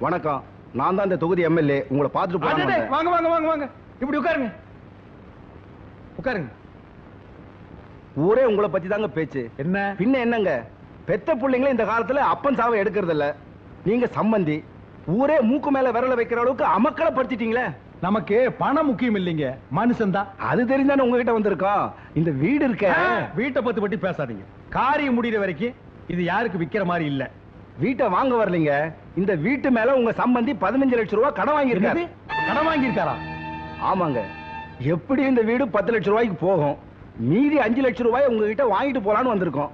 வணக்கம். நான் தான் இந்த தொகுதி எம்எல்ஏ. உங்களை பார்த்துட்டு போறேன். வாங்க வாங்க வாங்க வாங்க. இப்படி உட்காருங்க. உட்காருங்க. ஊரே உங்களை பத்தி தாங்க பேச்சு. என்ன பின்ன என்னங்க? பெத்த பிள்ளைங்களே இந்த காலத்துல அப்பன் சாவை எடுக்கிறது இல்ல. நீங்க சம்பந்தி. ஊரே மூக்கு மேல விரல வைக்கிற அளவுக்கு அமக்களை படுத்திட்டீங்களே. நமக்கு பணம் முக்கியம் இல்லைங்க, மனுஷன் தான். அது தெரிஞ்சானே உங்ககிட்ட வந்திருக்கோம். இந்த வீடு இருக்க, வீட்டை பத்தி பேசாதீங்க. காரியம் முடிகிற வரைக்கும் இது யாருக்கு விக்கிற மாதிரி இல்ல. வீட்டை வாங்க வரலீங்க. இந்த வீட்டு மேல உங்க சம்பந்தி 15 லட்சம் ரூபாய் கடன் வாங்கியிருக்காரு. கடன் வாங்கியிருக்காரா? ஆமாங்க. எப்படி இந்த வீடு 10 லட்சம் ரூபாய்க்கு போகும். மீதி 5 லட்சம் ரூபாய் உங்ககிட்ட வாங்கிட்டு போலான்னு வந்திருக்கோம்.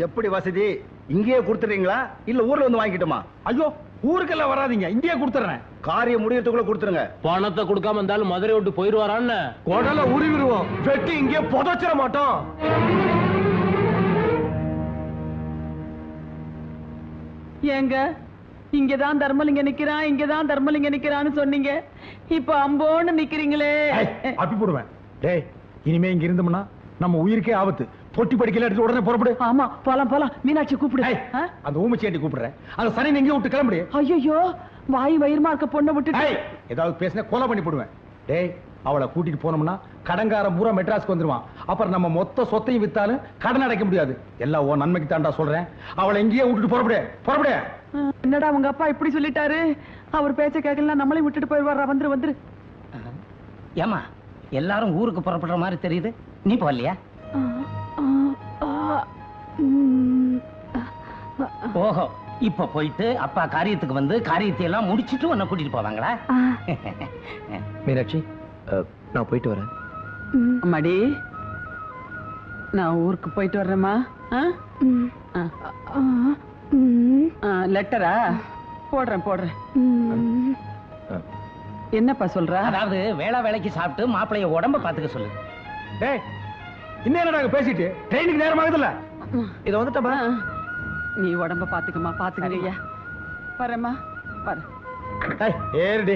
எப்படி வசதி? இங்கேயே கொடுத்துறீங்களா இல்ல ஊர்ல வந்து வாங்கிட்டுமா? ஐயோ, ஊருக்கெல்லாம் வராதீங்க, இங்கேயே கொடுத்துறேன். காரியம் முடியறதுக்குள்ள கொடுத்துருங்க. பணத்தை கொடுக்காம இருந்தாலும் மதுரை விட்டு போயிருவாரான்னு குடல உருவிடுவோம். வெட்டி இங்கே புதைச்சிட மாட்டோம். ஏங்க, இங்கதான் தர்மலிங்க நிக்கிறான், இங்கதான் தர்மலிங்க நிக்கிறான்னு சொன்னீங்க. இப்ப அம்போன்னு நிக்கிறீங்களே. அப்பி போடுவேன். டேய், இனிமே இங்க இருந்தோம்னா நம்ம உயிருக்கே ஆபத்து. பொட்டி படிக்கல எடுத்து உடனே புறப்படு. ஆமா, போலாம் போலாம். மீனாட்சி கூப்பிடு. அந்த ஊமச்சியாண்டி கூப்பிடுறேன். அந்த சனி எங்க விட்டு கிளம்புடி. ஐயோ, வாய் வயிறுமா இருக்க பொண்ணை விட்டுட்டு ஏதாவது பேசினா கொலை பண்ணி போடுவேன். டேய், அவளை கூட்டிட்டு போனோம்னா கடன்காரன் பூரா மெட்ராஸ்க்கு வந்துருவான். அப்புறம் நம்ம மொத்த சொத்தையும் வித்தாலும் கடன் அடைக்க முடியாது. எல்லாம் ஓ நன்மைக்கு தாண்டா சொல்றேன். அவளை எங்கேயே விட்டுட்டு புறப்படு. புறப்படு. என்னடா உங்க அப்பா இப்படி சொல்லிட்டாரு? அவர் பேச்ச கேட்கலாம், நம்மளையும் விட்டுட்டு போயிடுவாரா? வந்துரு வந்துரு. ஏமா எல்லாரும் ஊருக்கு புறப்படுற மாதிரி தெரியுது, நீ போகலையா? ஓஹோ, இப்ப போயிட்டு அப்பா காரியத்துக்கு வந்து காரியத்தை எல்லாம் முடிச்சிட்டு உன்னை கூட்டிட்டு போவாங்களா? மீனாட்சி, நான் போயிட்டு வரேன். அம்மாடி, நான் ஊருக்கு போயிட்டு வர்றேம்மா. லெட்டரா? போடுறேன் போடுறேன். என்னப்பா சொல்ற? அதாவது வேலைக்கு சாப்பிட்டு மாப்பிளைய உடம்ப பாத்துக்க சொல்லு. டேய், இன்னும் என்னடா பேசிட்டு ட்ரெயினுக்கு நேரம் ஆகுதுல்ல? இதை வந்துட்டா நீ உடம்ப பாத்துக்கமா. பாத்துக்கங்க ஐயா. வரேம்மா, வரேன். ஏறுடி.